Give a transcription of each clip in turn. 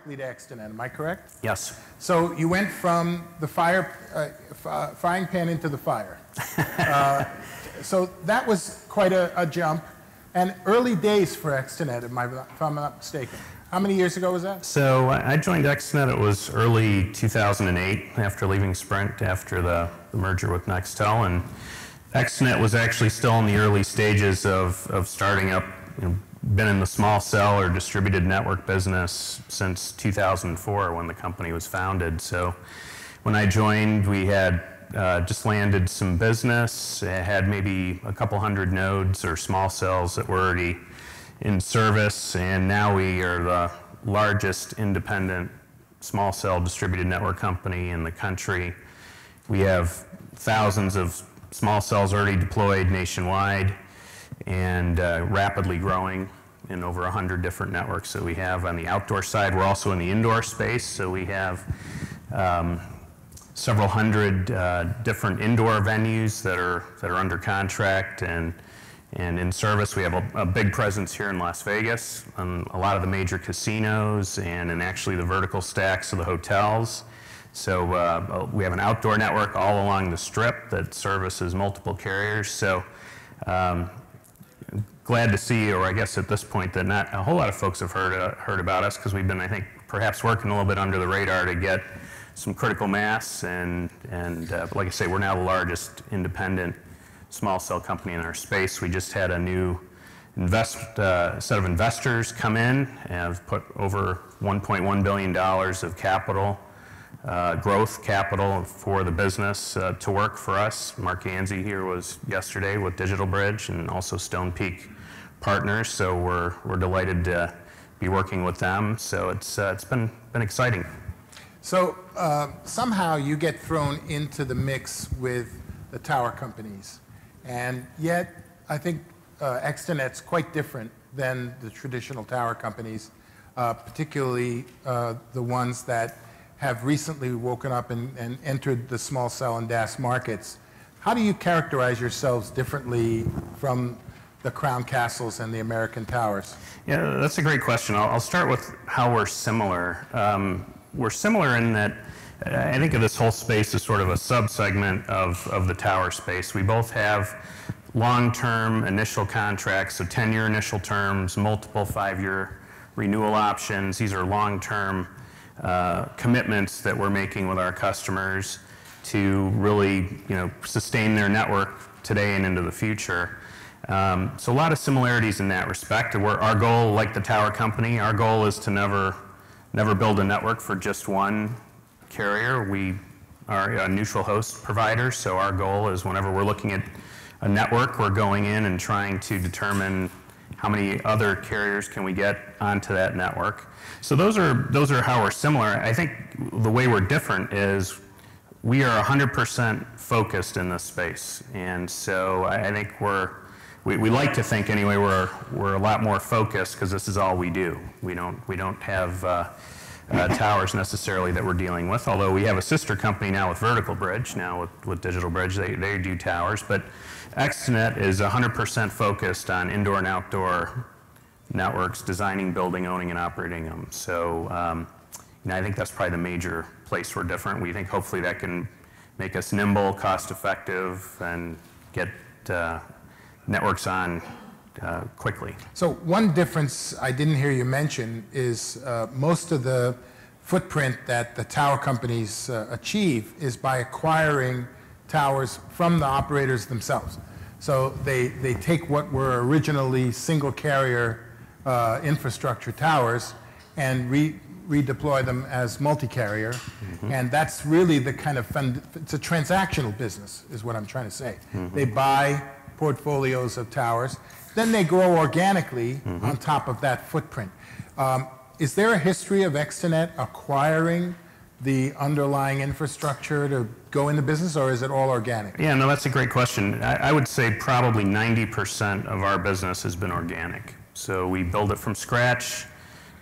directly to ExteNet, am I correct? Yes. So you went from the frying pan into the fire. So that was quite a jump. And early days for ExteNet, if I'm not mistaken. How many years ago was that? So I joined ExteNet, it was early 2008, after leaving Sprint, after the merger with Nextel. And ExteNet was actually still in the early stages of starting up. Been in the small cell or distributed network business since 2004 when the company was founded. So when I joined, we had just landed some business. It had maybe a couple hundred nodes or small cells that were already in service, and now we are the largest independent small cell distributed network company in the country. We have thousands of small cells already deployed nationwide and rapidly growing in over 100 different networks that we have on the outdoor side. We're also in the indoor space, so we have several hundred different indoor venues that are under contract and in service. We have a big presence here in Las Vegas, on a lot of the major casinos, and in actually the vertical stacks of the hotels. So we have an outdoor network all along the strip that services multiple carriers. So glad to see, or I guess at this point, that not a whole lot of folks have heard about us, because we've been, I think, perhaps working a little bit under the radar to get some critical mass. And like I say, we're now the largest independent small cell company in our space. We just had a new set of investors come in and have put over $1.1 billion of capital, growth capital for the business to work for us. Mark Yancey here was yesterday with DigitalBridge and also Stone Peak Partners, so we're delighted to be working with them. So it's been exciting. So somehow you get thrown into the mix with the tower companies, and yet I think ExteNet's quite different than the traditional tower companies, particularly the ones that have recently woken up and entered the small cell and DAS markets. How do you characterize yourselves differently from the Crown Castles and the American Towers? Yeah, that's a great question. I'll start with how we're similar. We're similar in that I think of this whole space as sort of a sub-segment of the tower space. We both have long-term initial contracts, so 10-year initial terms, multiple 5-year renewal options. These are long-term commitments that we're making with our customers to really, sustain their network today and into the future. So a lot of similarities in that respect. Our goal, like the tower company, our goal is to never build a network for just one carrier. We are a neutral host provider, so our goal is whenever we're looking at a network, we're going in and trying to determine how many other carriers can we get onto that network. So those are how we're similar. I think the way we're different is we are 100% focused in this space, and so I think we like to think anyway we're a lot more focused because this is all we do. We don't have towers necessarily that we're dealing with, although we have a sister company now with Vertical Bridge, now with DigitalBridge. They do towers, but ExteNet is 100% focused on indoor and outdoor networks, designing, building, owning, and operating them. So I think that's probably the major place we're different. We think hopefully that can make us nimble, cost-effective, and get networks on quickly. So one difference I didn't hear you mention is most of the footprint that the tower companies achieve is by acquiring towers from the operators themselves. So they take what were originally single carrier infrastructure towers and redeploy them as multi-carrier. Mm-hmm. And that's really the kind of it's a transactional business is what I'm trying to say. Mm-hmm. They buy portfolios of towers, then they grow organically mm-hmm. on top of that footprint. Is there a history of ExteNet acquiring the underlying infrastructure to go into business, or is it all organic? Yeah, no, that's a great question. I would say probably 90% of our business has been organic. So we build it from scratch.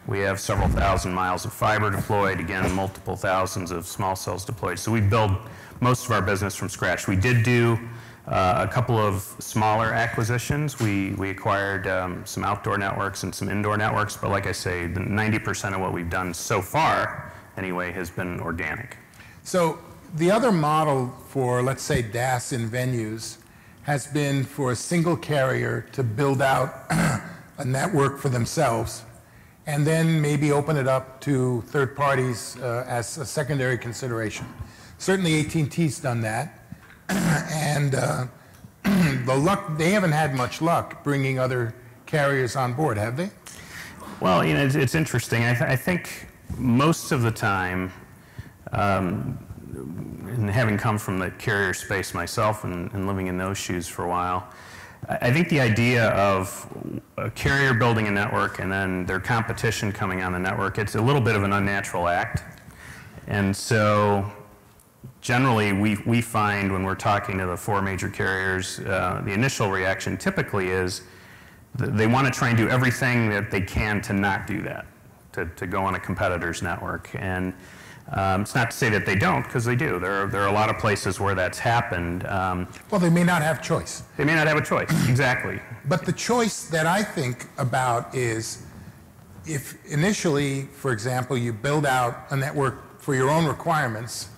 We have several thousand miles of fiber deployed, again, multiple thousands of small cells deployed. So we build most of our business from scratch. We did do a couple of smaller acquisitions. We acquired some outdoor networks and some indoor networks, but like I say, 90% of what we've done so far, anyway, has been organic. So the other model for, let's say, DAS in venues has been for a single carrier to build out a network for themselves and then maybe open it up to third parties as a secondary consideration. Certainly AT&T's done that. And they haven't had much luck bringing other carriers on board, have they? Well, you know, it's interesting. I think most of the time, and having come from the carrier space myself and living in those shoes for a while, I think the idea of a carrier building a network and then their competition coming on the network, it's a little bit of an unnatural act. And so generally we find when we're talking to the 4 major carriers, the initial reaction typically is they want to try and do everything that they can to not do that, to go on a competitor's network. And it's not to say that they don't, because they do. There are a lot of places where that's happened. Well, they may not have choice. They may not have a choice, exactly. But the choice that I think about is if initially, for example, you build out a network for your own requirements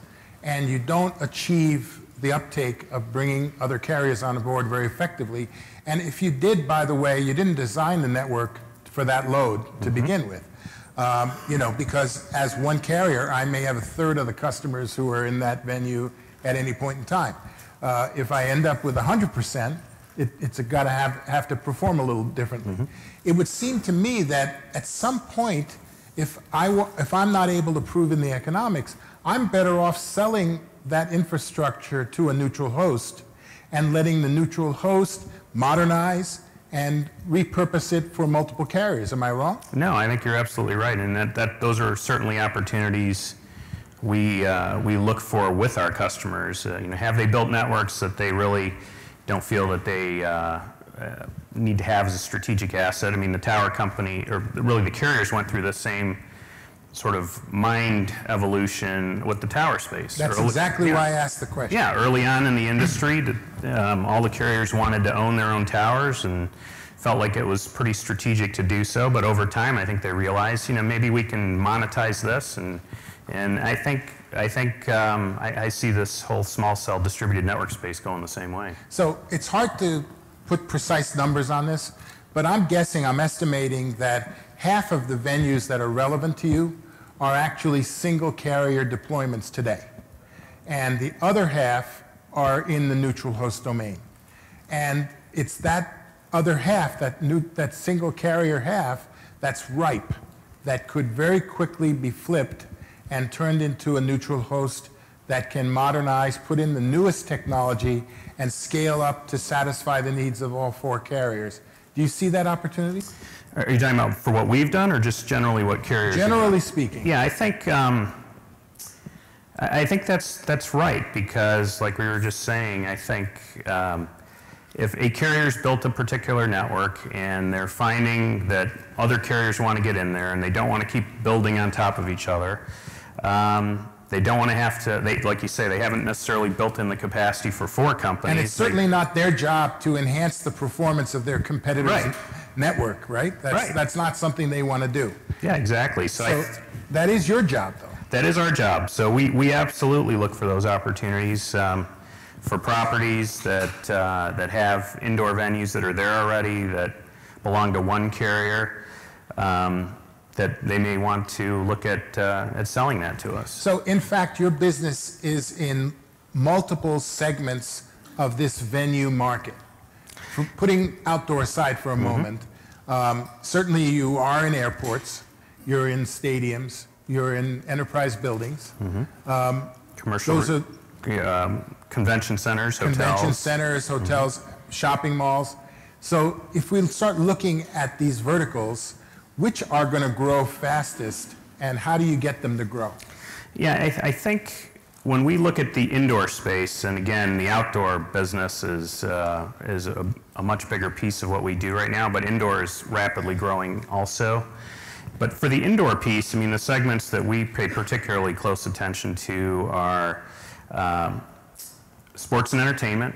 and you don't achieve the uptake of bringing other carriers on board very effectively, and if you did, by the way, you didn't design the network for that load to begin with. You know, because as one carrier, I may have a third of the customers who are in that venue at any point in time. If I end up with 100%, it's got to have to perform a little differently. It would seem to me that at some point, if I'm not able to prove in the economics, I'm better off selling that infrastructure to a neutral host and letting the neutral host modernize and repurpose it for multiple carriers. Am I wrong? No, I think you're absolutely right, and that those are certainly opportunities we look for with our customers. You know, have they built networks that they really don't feel that they need to have as a strategic asset? I mean, the tower company, or really the carriers, went through the same sort of mind evolution with the tower space. That's exactly why I asked the question. Yeah, early on in the industry, all the carriers wanted to own their own towers and felt like it was pretty strategic to do so. But over time, I think they realized, you know, maybe we can monetize this, and I think I see this whole small cell distributed network space going the same way. So it's hard to put precise numbers on this, but I'm estimating that half of the venues that are relevant to you are actually single carrier deployments today. And the other half are in the neutral host domain. And it's that other half, that single carrier half, that's ripe, that could very quickly be flipped and turned into a neutral host that can modernize, put in the newest technology, and scale up to satisfy the needs of all 4 carriers. Do you see that opportunity? Are you talking about for what we've done, or just generally what carriers? Generally speaking. Yeah, I think that's right, because like we were just saying, I think if a carrier's built a particular network and they're finding that other carriers want to get in there and they don't want to keep building on top of each other, they don't want to have to, like you say, they haven't necessarily built in the capacity for 4 companies. And it's certainly not their job to enhance the performance of their competitors' network, right? That's not something they want to do. Yeah, exactly. So that is your job, though. That is our job. So we absolutely look for those opportunities for properties that have indoor venues that are there already, that belong to one carrier, that they may want to look at selling that to us. So in fact, your business is in multiple segments of this venue market. Putting outdoor aside for a moment, certainly you are in airports, you're in stadiums, you're in enterprise buildings. Commercial, those are convention centers, hotels. Convention centers, hotels, shopping malls. So if we start looking at these verticals, which are going to grow fastest, and how do you get them to grow? Yeah, I think when we look at the indoor space, and again, the outdoor business is a much bigger piece of what we do right now, but indoor is rapidly growing also. But for the indoor piece, I mean, the segments that we pay particularly close attention to are sports and entertainment,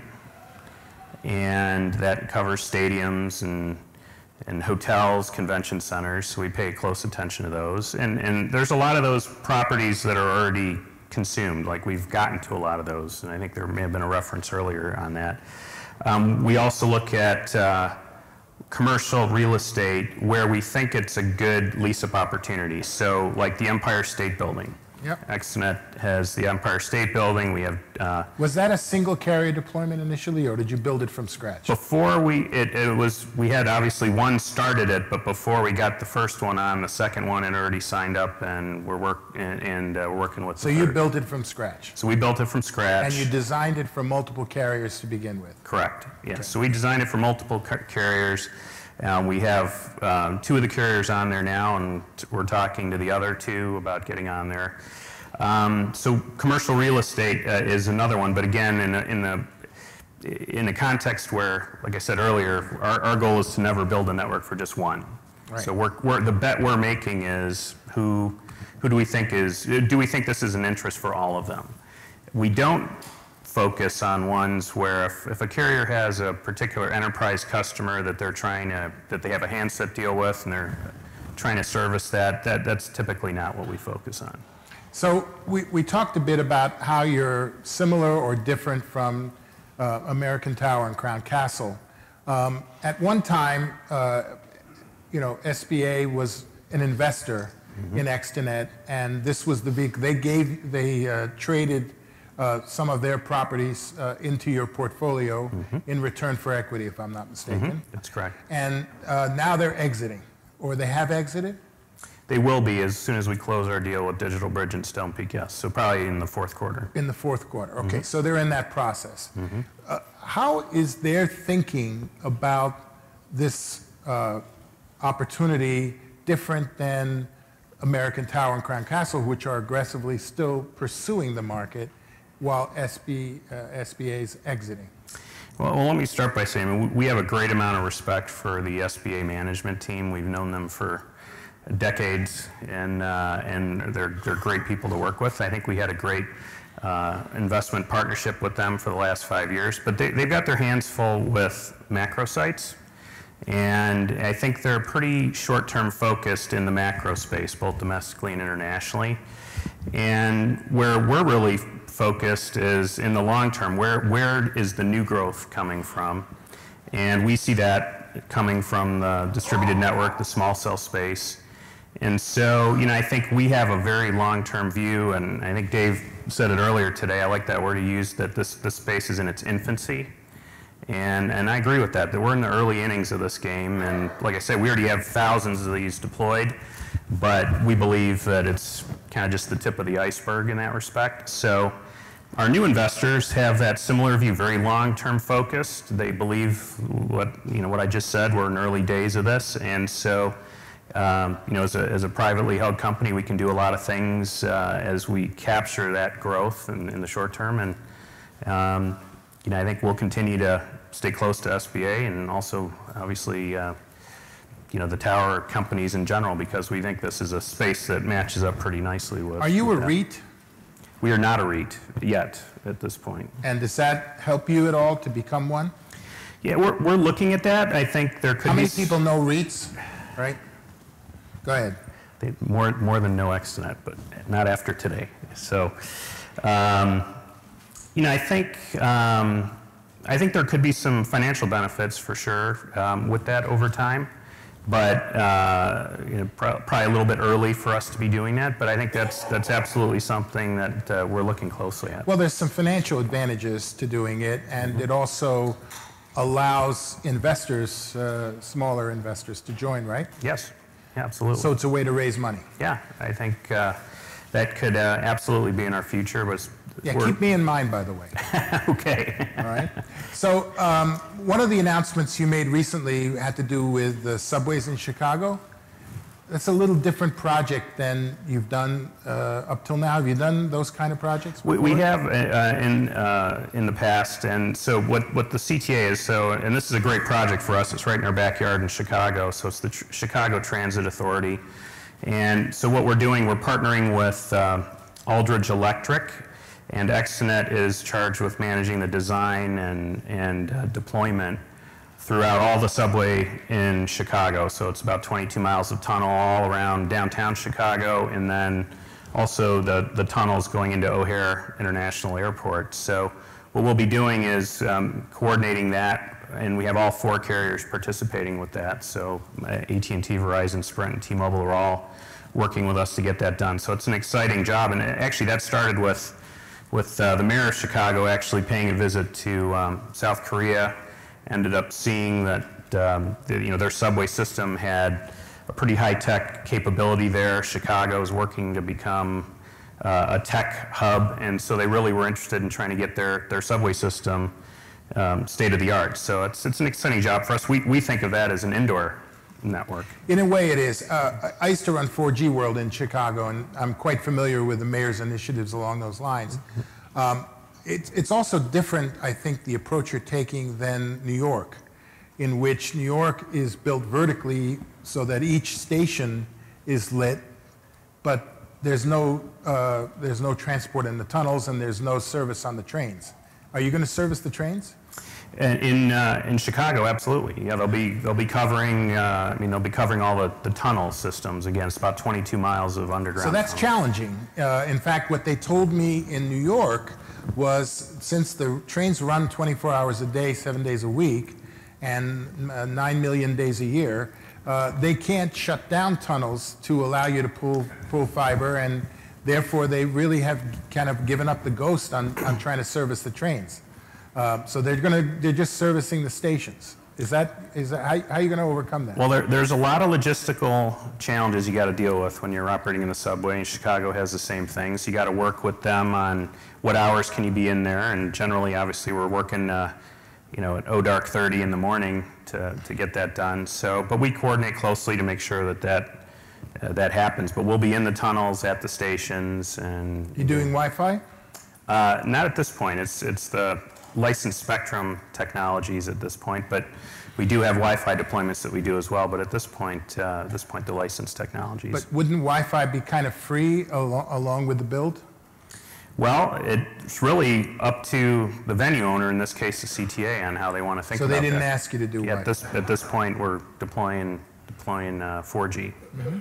and that covers stadiums and hotels, convention centers, so we pay close attention to those. And there's a lot of those properties that are already consumed, like we've gotten to a lot of those, and I think there may have been a reference earlier on that. We also look at commercial real estate where we think it's a good lease-up opportunity, so like the Empire State Building. Yep. ExteNet has the Empire State Building. We have. Was that a single carrier deployment initially, or did you build it from scratch? Before we had obviously one started it, but before we got the first one on, the second one had already signed up, and we're working with. So you built it from scratch. So we built it from scratch. And you designed it for multiple carriers to begin with. Correct. Yes. Okay. So we designed it for multiple carriers. We have 2 of the carriers on there now, and we're talking to the other 2 about getting on there. So commercial real estate is another one, but again, in the context where, like I said earlier, our goal is to never build a network for just one. Right. So the bet we're making is who do we think this is an interest for all of them? We don't focus on ones where if a carrier has a particular enterprise customer that they have a handset deal with and they're trying to service that's typically not what we focus on. So we talked a bit about how you're similar or different from American Tower and Crown Castle. At one time, SBA was an investor in ExteNet, and this was the vehicle they traded some of their properties into your portfolio in return for equity, if I'm not mistaken. That's correct. And now they're exiting, or they have exited? They will be as soon as we close our deal with Digital Bridge and Stone Peak, yes. So probably in the fourth quarter. In the fourth quarter, okay. So they're in that process. How is their thinking about this opportunity different than American Tower and Crown Castle, which are aggressively still pursuing the market, while SBA's exiting? Well, let me start by saying we have a great amount of respect for the SBA management team. We've known them for decades, and they're great people to work with. I think we had a great investment partnership with them for the last 5 years, but they've got their hands full with macro sites, and I think they're pretty short-term focused in the macro space, both domestically and internationally. And where we're really focused is in the long term. Where is the new growth coming from? And we see that coming from the distributed network, the small cell space. And so, I think we have a very long-term view, and I think Dave said it earlier today. I like that word he used, that this space is in its infancy. And I agree with that we're in the early innings of this game. And like I said, we already have thousands of these deployed, but we believe that it's kind of just the tip of the iceberg in that respect. So our new investors have that similar view, very long-term focused. They believe what I just said. We're in early days of this, and so as a privately held company, we can do a lot of things as we capture that growth in the short term, and I think we'll continue to stay close to SBA and also obviously the tower companies in general, because we think this is a space that matches up pretty nicely with. Are you a REIT? We are not a REIT yet at this point. And does that help you at all to become one? Yeah, we're looking at that. I think there could be. How many people know REITs, right? Go ahead. More than no ExteNet, but not after today. So, I think there could be some financial benefits for sure with that over time, but probably a little bit early for us to be doing that. But I think that's absolutely something that we're looking closely at. Well, there's some financial advantages to doing it, and it also allows investors, smaller investors, to join, right? Yes. Absolutely. So it's a way to raise money. Yeah, I think that could absolutely be in our future. Keep me in mind, by the way. Okay. All right. So one of the announcements you made recently had to do with the subways in Chicago. That's a little different project than you've done up till now. Have you done those kind of projects before? We have in the past, and so what the CTA is, and this is a great project for us. It's right in our backyard in Chicago, so it's the Chicago Transit Authority. And so what we're doing, we're partnering with Aldridge Electric, and ExteNet is charged with managing the design and deployment throughout all the subway in Chicago. So it's about 22 miles of tunnel all around downtown Chicago, and then also the tunnels going into O'Hare International Airport. So what we'll be doing is coordinating that, and we have all 4 carriers participating with that. So AT&T, Verizon, Sprint, and T-Mobile are all working with us to get that done. So it's an exciting job, and actually that started with the mayor of Chicago actually paying a visit to South Korea. Ended up seeing that their subway system had a pretty high-tech capability there. Chicago is working to become a tech hub, and so they really were interested in trying to get their subway system state-of-the-art. So it's an exciting job for us. We think of that as an indoor network. In a way it is. I used to run 4G World in Chicago, and I'm quite familiar with the mayor's initiatives along those lines. It's also different, I think, the approach you're taking than New York, in which New York is built vertically so that each station is lit, but there's no transport in the tunnels and there's no service on the trains. Are you going to service the trains? In Chicago, absolutely. Yeah, they'll be covering. They'll be covering all the tunnel systems. Again, it's about 22 miles of underground. So that's challenging. In fact, what they told me in New York was, since the trains run 24 hours a day, 7 days a week, and 9 million days a year, they can't shut down tunnels to allow you to pull fiber, and therefore they really have kind of given up the ghost on trying to service the trains. So they're just servicing the stations. Is that how are you going to overcome that? Well, there's a lot of logistical challenges you got to deal with when you're operating in the subway, and Chicago has the same things. You got to work with them on what hours can you be in there, and generally, obviously, we're working, at dark 30 in the morning to get that done. So, but we coordinate closely to make sure that happens. But we'll be in the tunnels, at the stations, and you doing Wi-Fi? Not at this point. It's the licensed spectrum technologies at this point, but we do have Wi-Fi deployments that we do as well. But at this point, the licensed technologies. But wouldn't Wi-Fi be kind of free along with the build? Well, it's really up to the venue owner, in this case the CTA, on how they want to think about that. So they didn't ask you to do Wi-Fi? At this point, we're deploying 4G. Mm-hmm.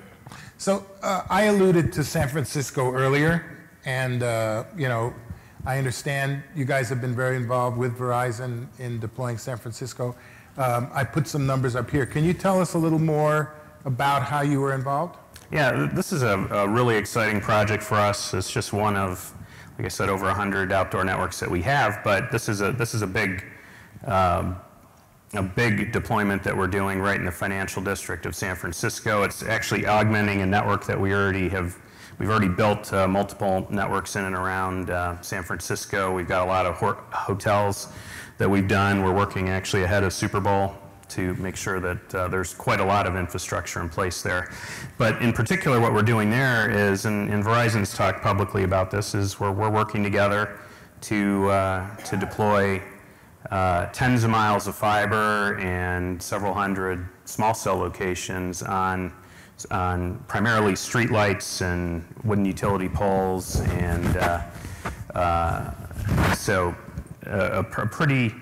So I alluded to San Francisco earlier, and I understand you guys have been very involved with Verizon in deploying San Francisco. I put some numbers up here. Can you tell us a little more about how you were involved? Yeah, this is a really exciting project for us. It's just one of, like I said, over 100 outdoor networks that we have. But this is a big deployment that we're doing right in the financial district of San Francisco. It's actually augmenting a network that we already have. We've already built multiple networks in and around San Francisco. We've got a lot of hotels that we've done. We're working actually ahead of Super Bowl to make sure that there's quite a lot of infrastructure in place there. But in particular, what we're doing there is, and Verizon's talked publicly about this, is we're working together to deploy tens of miles of fiber and several hundred small cell locations on primarily streetlights and wooden utility poles, and so a pretty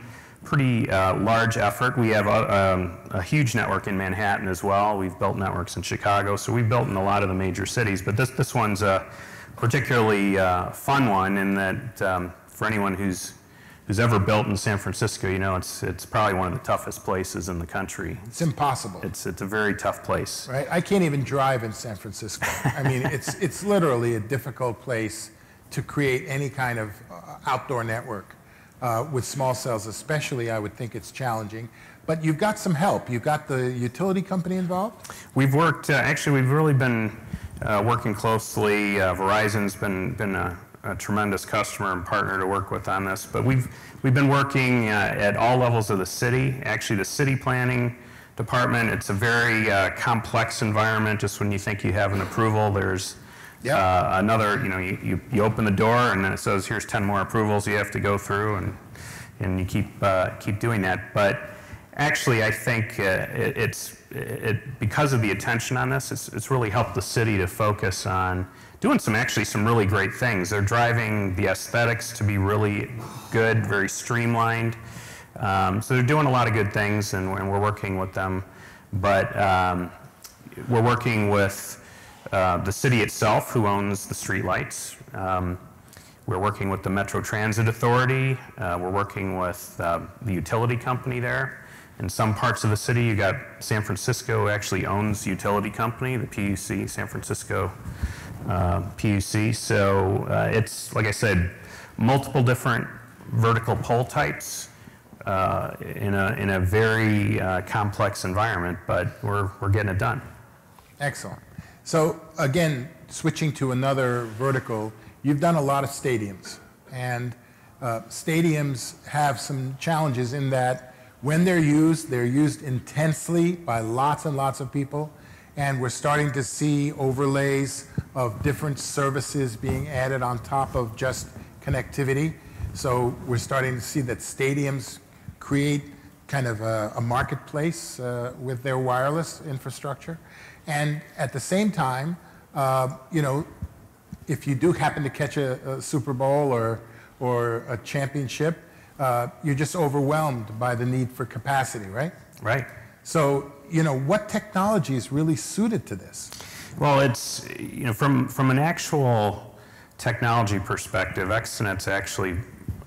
large effort. We have a huge network in Manhattan as well. We've built networks in Chicago, so we've built in a lot of the major cities. But this one's a particularly fun one, in that for anyone who's ever built in San Francisco, it's probably one of the toughest places in the country. It's impossible. It's a very tough place. Right? I can't even drive in San Francisco. I mean, it's literally a difficult place to create any kind of outdoor network. With small cells especially, I would think it's challenging. But you've got some help. You've got the utility company involved? We've worked, actually we've really been working closely. Verizon's been a tremendous customer and partner to work with on this. But we've been working at all levels of the city. Actually, the city planning department, it's a very complex environment. Just when you think you have an approval, there's another, you open the door and then it says, here's 10 more approvals you have to go through, and you keep doing that. But Actually, I think because of the attention on this, it's really helped the city to focus on doing some really great things. They're driving the aesthetics to be really good, very streamlined. So they're doing a lot of good things, and we're working with them. But we're working with the city itself, who owns the streetlights. We're working with the Metro Transit Authority. We're working with the utility company there. In some parts of the city, you got San Francisco actually owns the utility company, the PUC, San Francisco PUC. So it's, like I said, multiple different vertical pole types in a very complex environment, but we're getting it done. Excellent. So again, switching to another vertical, you've done a lot of stadiums, and stadiums have some challenges in that when they're used intensely by lots and lots of people, and we're starting to see overlays of different services being added on top of just connectivity. So we're starting to see that stadiums create kind of a marketplace with their wireless infrastructure. And at the same time, you know, if you do happen to catch a Super Bowl or a championship, you're just overwhelmed by the need for capacity, right? Right. So, you know, what technology is really suited to this? Well, it's, you know, from an actual technology perspective, ExteNet's actually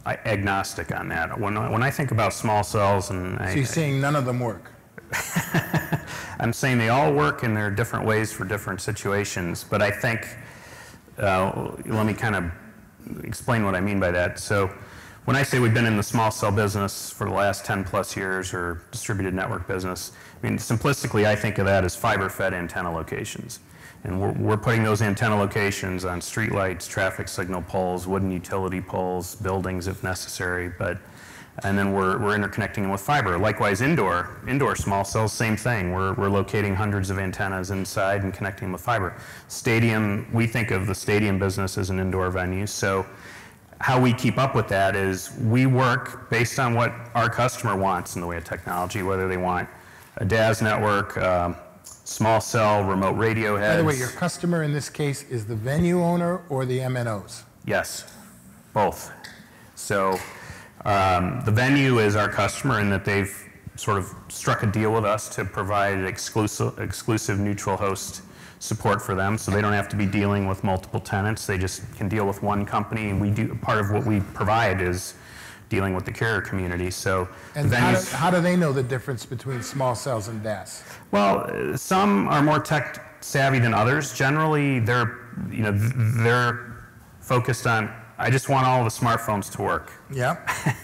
agnostic on that. When I think about small cells, and so you're saying none of them work? I'm saying they all work in their different ways for different situations, but I think, let me kind of explain what I mean by that. So when I say we've been in the small cell business for the last 10 plus years, or distributed network business, I mean, simplistically, I think of that as fiber-fed antenna locations. And we're putting those antenna locations on streetlights, traffic signal poles, wooden utility poles, buildings if necessary, and then we're interconnecting them with fiber. Likewise, indoor small cells, same thing. We're locating hundreds of antennas inside and connecting them with fiber. Stadium, we think of the stadium business as an indoor venue. So how we keep up with that is we work based on what our customer wants in the way of technology, whether they want a DAS network, small cell, remote radio heads. By the way, your customer in this case is the venue owner or the MNOs? Yes, both. So the venue is our customer in that they've sort of struck a deal with us to provide exclusive neutral host support for them, so they don't have to be dealing with multiple tenants. They just can deal with one company, and we do, part of what we provide is dealing with the carrier community. So, and how do they know the difference between small cells and DAS? Well, some are more tech savvy than others. Generally, they're focused on, I just want all the smartphones to work. Yeah,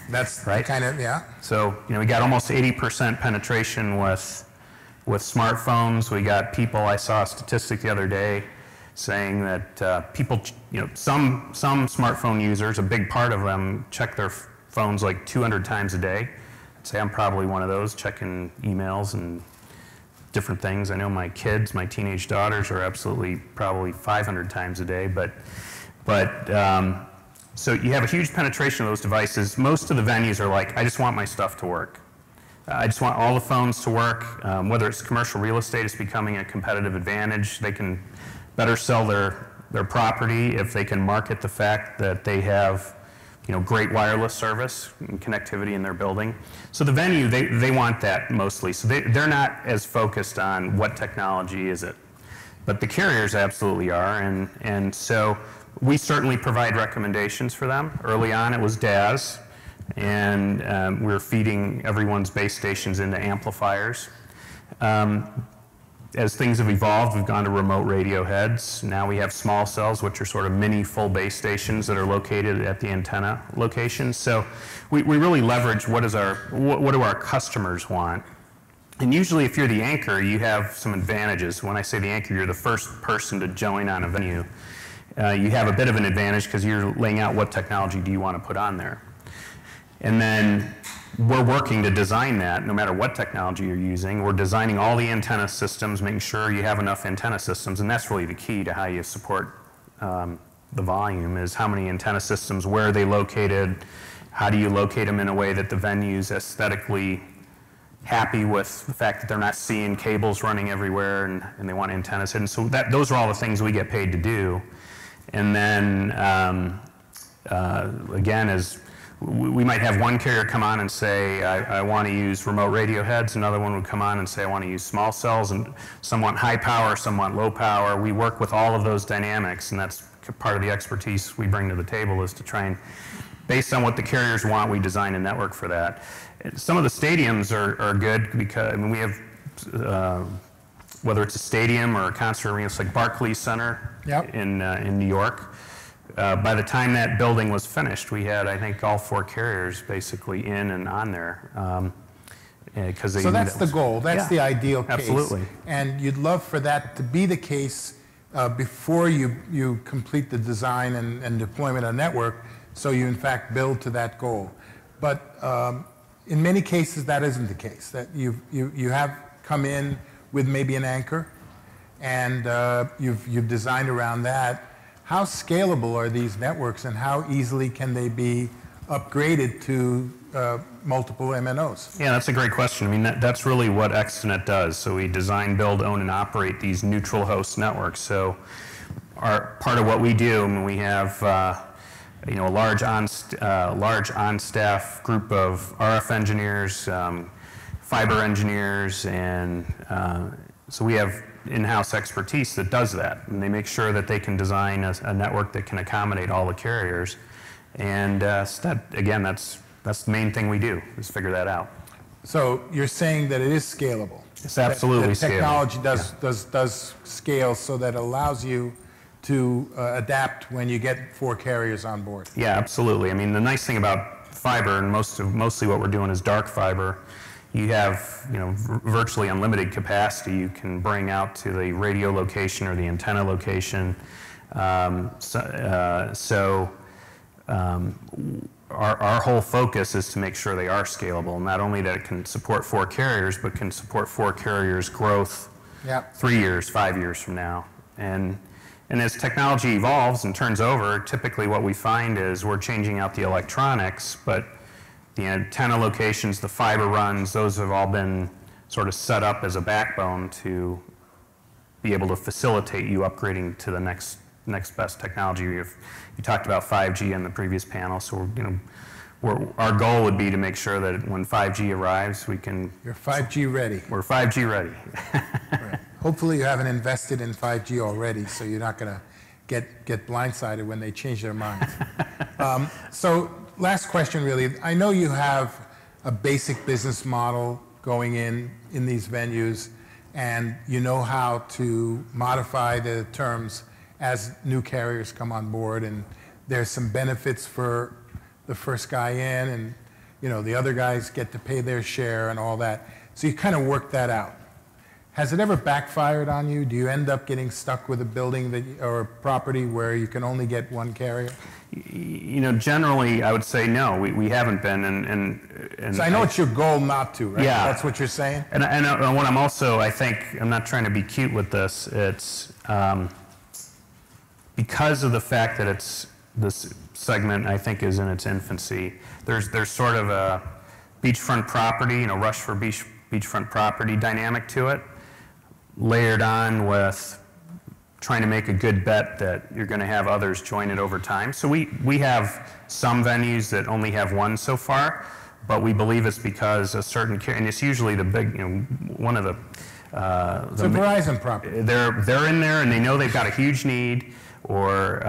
that's right. Kind of, yeah. So, you know, we got almost 80% penetration with smartphones. We got people, I saw a statistic the other day saying that people, you know, some smartphone users, a big part of them, check their phones like 200 times a day. I'd say I'm probably one of those, checking emails and different things. I know my kids, my teenage daughters, are absolutely probably 500 times a day. But so you have a huge penetration of those devices. Most of the venues are like, I just want my stuff to work. I just want all the phones to work. Whether it's commercial real estate, it's becoming a competitive advantage. They can better sell their property if they can market the fact that they have, you know, great wireless service and connectivity in their building. So the venue, they want that mostly. So they're not as focused on what technology is it. But the carriers absolutely are. And so we certainly provide recommendations for them. Early on, it was DAS. And we're feeding everyone's base stations into amplifiers. As things have evolved, we've gone to remote radio heads. Now we have small cells, which are sort of mini full base stations that are located at the antenna locations. So we really leverage what do our customers want. And usually if you're the anchor, you have some advantages. When I say the anchor, you're the first person to join on a venue. You have a bit of an advantage because you're laying out what technology do you want to put on there. And then we're working to design that no matter what technology you're using. We're designing all the antenna systems, making sure you have enough antenna systems, and that's really the key to how you support the volume, is how many antenna systems, where are they located, how do you locate them in a way that the venues aesthetically, happy with the fact that they're not seeing cables running everywhere and they want antennas hidden. So those are all the things we get paid to do. And then again, as we might have one carrier come on and say, I want to use remote radio heads. Another one would come on and say, I want to use small cells, and some want high power, some want low power. We work with all of those dynamics, and that's part of the expertise we bring to the table, is to try and, based on what the carriers want, we design a network for that. Some of the stadiums are good because, I mean, we have, whether it's a stadium or a concert arena, it's like Barclays Center in New York. By the time that building was finished, we had, I think, all 4 carriers basically in and on there. So that's the goal. That's the ideal case. Absolutely. And you'd love for that to be the case before you complete the design and deployment of network, so you in fact build to that goal. But in many cases, that isn't the case. That you have come in with maybe an anchor, and you've designed around that. How scalable are these networks, and how easily can they be upgraded to multiple MNOs? Yeah, that's a great question. I mean, that's really what ExteNet does. So we design, build, own, and operate these neutral host networks. So part of what we do, I mean, we have a large on-staff group of RF engineers, fiber engineers, and so we have in-house expertise that does that, and they make sure that they can design a network that can accommodate all the carriers. And so again, that's the main thing we do, is figure that out. So you're saying that it is scalable. It's absolutely that technology scalable. does scale, so that it allows you to adapt when you get 4 carriers on board. Yeah, absolutely. I mean, the nice thing about fiber, and mostly what we're doing is dark fiber, you have virtually unlimited capacity. You can bring out to the radio location or the antenna location. Our whole focus is to make sure they are scalable. Not only that it can support 4 carriers, but can support 4 carriers' growth 3 years, 5 years from now. And as technology evolves and turns over, typically what we find is we're changing out the electronics, but the antenna locations, the fiber runs, those have all been sort of set up as a backbone to be able to facilitate you upgrading to the next best technology. You talked about 5G in the previous panel, so our goal would be to make sure that when 5G arrives, we can... You're 5G ready. We're 5G ready. Right. Hopefully you haven't invested in 5G already, so you're not going to get blindsided when they change their minds. So last question, really. I know you have a basic business model going in these venues, and you know how to modify the terms as new carriers come on board, and there's some benefits for the first guy in, and the other guys get to pay their share and all that. So you kind of work that out. Has it ever backfired on you? Do you end up getting stuck with a building or a property where you can only get 1 carrier? Generally, I would say no. We haven't been, and so I know it's your goal not to, right? Yeah, that's what you're saying. And what I'm also, I think, I'm not trying to be cute with this. It's because of the fact that this segment, I think, is in its infancy. There's sort of a beachfront property, rush for beachfront property dynamic to it, layered on with trying to make a good bet that you're going to have others join it over time. So we have some venues that only have 1 so far, but we believe it's because a certain and it's usually the big, one of the. It's a Verizon property. They're in there and they know they've got a huge need, or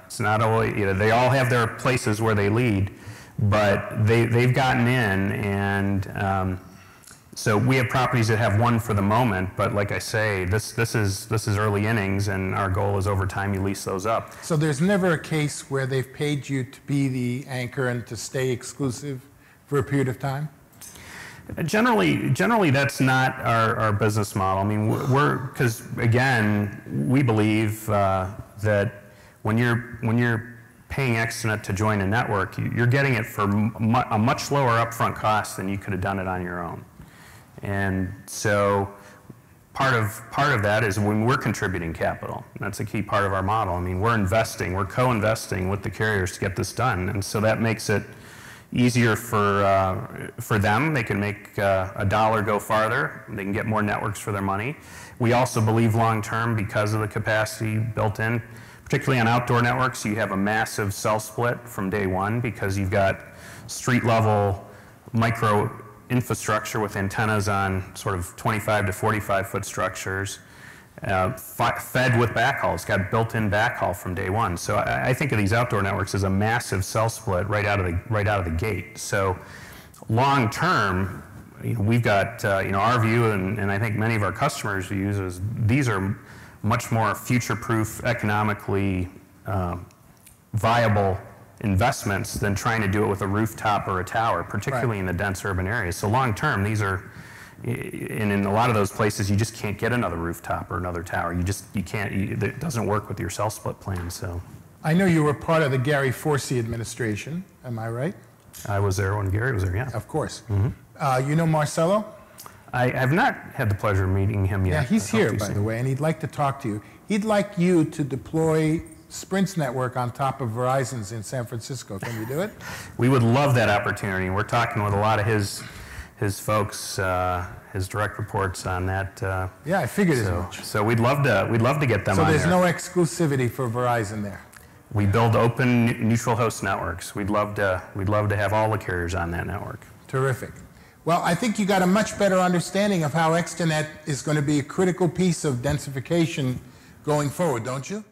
it's not always. They all have their places where they lead, but they've gotten in, and so we have properties that have 1 for the moment. But like I say, this is early innings, and our goal is over time you lease those up. So there's never a case where they've paid you to be the anchor and to stay exclusive for a period of time? Generally, that's not our business model. I mean, because again, we believe that when you're paying ExteNet to join a network, you're getting it for a much lower upfront cost than you could have done it on your own. And so part of that is when we're contributing capital. That's a key part of our model. I mean, we're co-investing with the carriers to get this done, and so that makes it, easier for them. They can make a dollar go farther. They can get more networks for their money. We also believe long term, because of the capacity built in, particularly on outdoor networks, you have a massive cell split from day one because you've got street level micro infrastructure with antennas on sort of 25 to 45 foot structures, fed with backhaul. It's got built-in backhaul from day one. So I think of these outdoor networks as a massive cell split right out of the gate. So long term, we've got our view, and I think many of our customers' views is these are much more future-proof, economically viable investments than trying to do it with a rooftop or a tower, particularly in the dense urban areas. So long term, these are, and in a lot of those places, you just can't get another rooftop or another tower. You can't. It doesn't work with your cell split plan. So I know you were part of the Gary Forsey administration. Am I right? I was there when Gary was there. Yeah. Of course. You know Marcelo? I have not had the pleasure of meeting him yet. Yeah, he's here, by the way, and he'd like to talk to you. He'd like you to deploy Sprint's network on top of Verizon's in San Francisco. Can you do it? We would love that opportunity. We're talking with a lot of his folks, his direct reports on that. Yeah, I figured as much. So we'd love to get them on there. So there's no exclusivity for Verizon there. We build open neutral host networks. We'd love to have all the carriers on that network. Terrific. Well, I think you got a much better understanding of how ExteNet is going to be a critical piece of densification going forward, don't you?